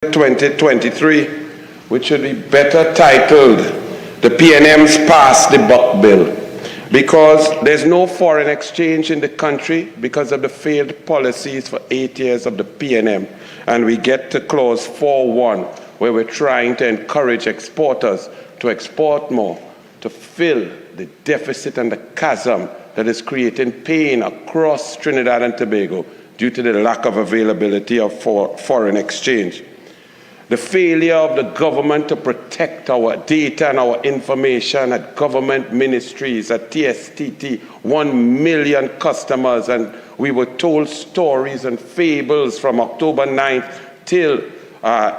2023, which should be better titled the PNM's Pass the Buck Bill, because there's no foreign exchange in the country because of the failed policies for 8 years of the PNM. And we get to clause 4.1, where we're trying to encourage exporters to export more, to fill the deficit and the chasm that is creating pain across Trinidad and Tobago due to the lack of availability of foreign exchange. The failure of the government to protect our data and our information at government ministries, at TSTT, 1 million customers, and we were told stories and fables from October 9th till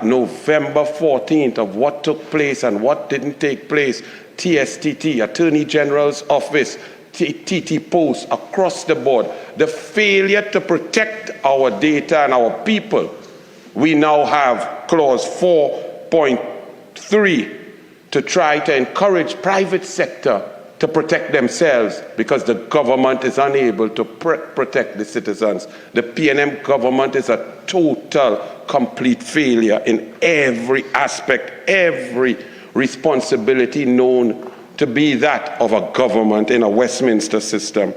November 14th of what took place and what didn't take place. TSTT, Attorney General's Office, TT Post, across the board. The failure to protect our data and our people. We now have clause 4.3 to try to encourage private sector to protect themselves because the government is unable to protect the citizens. The PNM government is a total, complete failure in every aspect, every responsibility known to be that of a government in a Westminster system.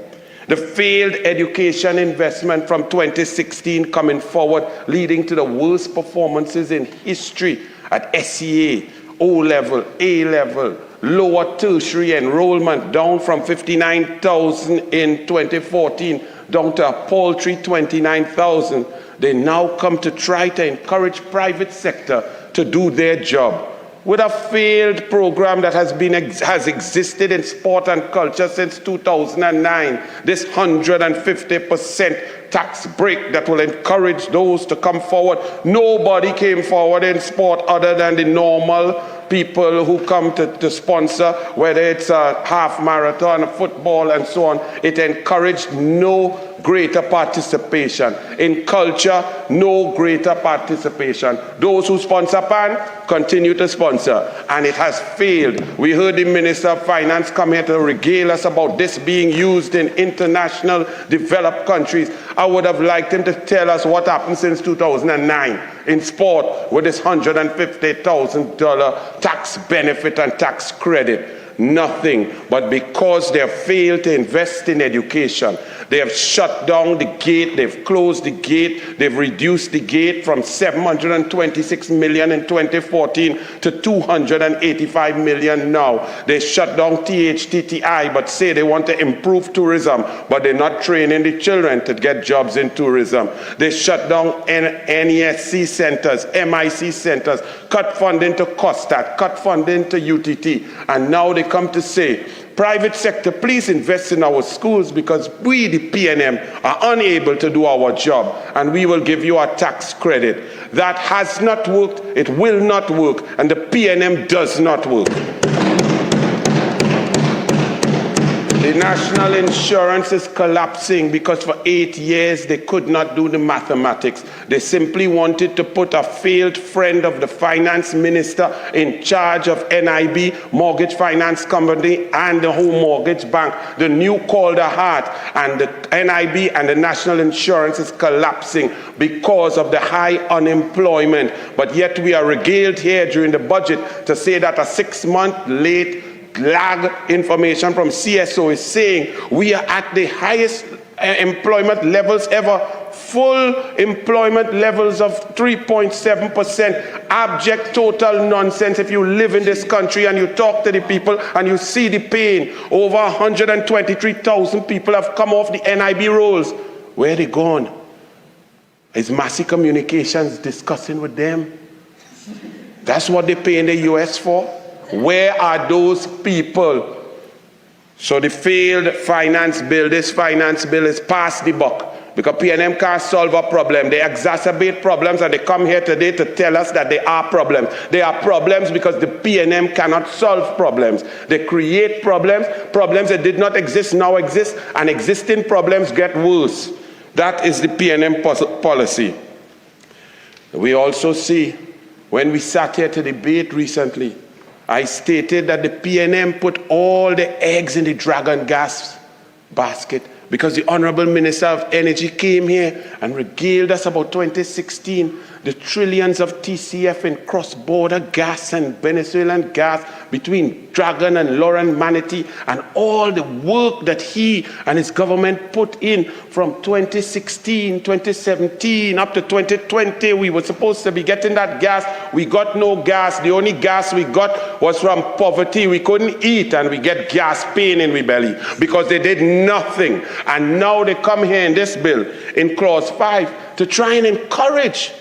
The failed education investment from 2016 coming forward, leading to the worst performances in history at SEA, O-level, A-level, lower tertiary enrollment down from 59,000 in 2014 down to a paltry 29,000. They now come to try to encourage private sector to do their job. With a failed program that has existed in sport and culture since 2009, this 150% tax break that will encourage those to come forward. Nobody came forward in sport other than the normal people who come to sponsor, whether it's a half marathon, a football, and so on. It encouraged no greater participation. In culture, no greater participation. Those who sponsor PAN continue to sponsor, and it has failed. We heard the Minister of Finance come here to regale us about this being used in international developed countries. I would have liked him to tell us what happened since 2009 in sport with this $150,000 tax benefit and tax credit. Nothing. But because they have failed to invest in education, they have shut down the gate, they've closed the gate, they've reduced the gate from 726 million in 2014 to 285 million now. They shut down THTTI, but say they want to improve tourism, but they're not training the children to get jobs in tourism. They shut down NESC centers, MIC centers, cut funding to COSTAT, cut funding to UTT, and now they come to say, private sector, please invest in our schools because we, the PNM, are unable to do our job, and we will give you a tax credit. That has not worked, it will not work, and the PNM does not work. The national insurance is collapsing because for 8 years they could not do the mathematics. They simply wanted to put a failed friend of the finance minister in charge of NIB, Mortgage Finance Company, and the Home Mortgage Bank, the new Calder Heart, and the NIB and the national insurance is collapsing because of the high unemployment. But yet we are regaled here during the budget to say that a 6-month late lag information from CSO is saying we are at the highest employment levels ever, full employment levels of 3.7%, abject total nonsense. If you live in this country and you talk to the people and you see the pain, over 123,000 people have come off the NIB rolls. Where are they gone? Is Massey Communications discussing with them? That's what they pay in the US for? Where are those people? So the failed finance bill, this finance bill is past the buck because PNM can't solve a problem. They exacerbate problems and they come here today to tell us that they are problems. They are problems because the PNM cannot solve problems. They create problems. Problems that did not exist now exist, and existing problems get worse. That is the PNM policy. We also see, when we sat here to debate recently, I stated that the PNM put all the eggs in the dragon gas basket because the Honorable Minister of Energy came here and regaled us about 2016, the trillions of TCF in cross-border gas and Venezuelan gas between Dragon and Lauren Manatee, and all the work that he and his government put in from 2016, 2017, up to 2020. We were supposed to be getting that gas. We got no gas. The only gas we got was from poverty. We couldn't eat, and we get gas pain in our belly because they did nothing. And now they come here in this bill, in clause 5, to try and encourage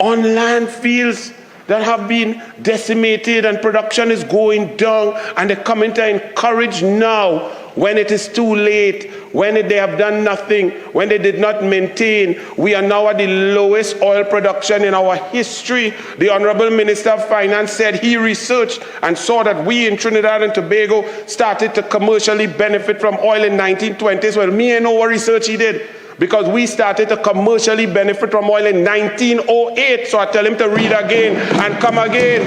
on-land fields that have been decimated and production is going down, and they're coming to encourage now when it is too late, when they have done nothing, when they did not maintain. We are now at the lowest oil production in our history. The Honorable Minister of Finance said he researched and saw that we in Trinidad and Tobago started to commercially benefit from oil in 1920s. Well, me ain't know what research he did, because we started to commercially benefit from oil in 1908. So I tell him to read again and come again.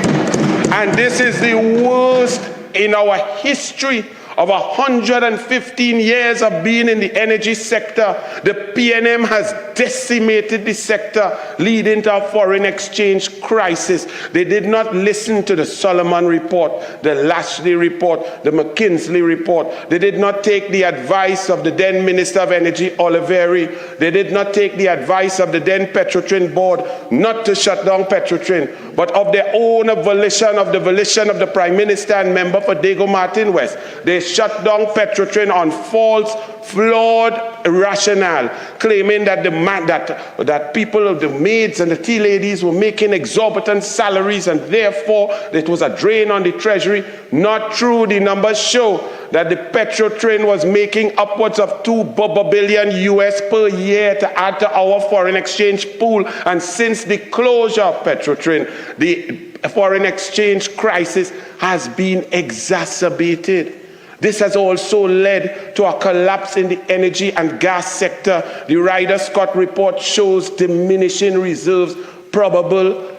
And this is the worst in our history of 115 years of being in the energy sector. The PNM has decimated the sector, leading to a foreign exchange crisis. They did not listen to the Solomon report, the Lashley report, the McKinsey report. They did not take the advice of the then Minister of Energy, Oliveri. They did not take the advice of the then Petrotrin board not to shut down Petrotrin, but of their own volition, of the Prime Minister and member for Dago Martin West. They shut down Petrotrin on false, flawed rationale, claiming that that people, the maids and the tea ladies were making exorbitant salaries, and therefore it was a drain on the treasury. Not true. The numbers show that the Petrotrin was making upwards of $2 billion US per year to add to our foreign exchange pool. And since the closure of Petrotrin, the foreign exchange crisis has been exacerbated. This has also led to a collapse in the energy and gas sector. The Ryder Scott report shows diminishing reserves, possible,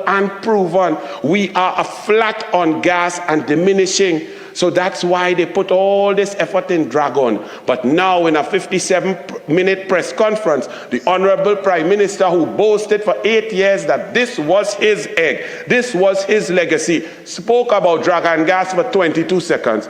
and proven. We are flat on gas and diminishing. So that's why they put all this effort in Dragon. But now in a 57-minute press conference, the Honorable Prime Minister, who boasted for 8 years that this was his egg, this was his legacy, spoke about Dragon gas for 22 seconds.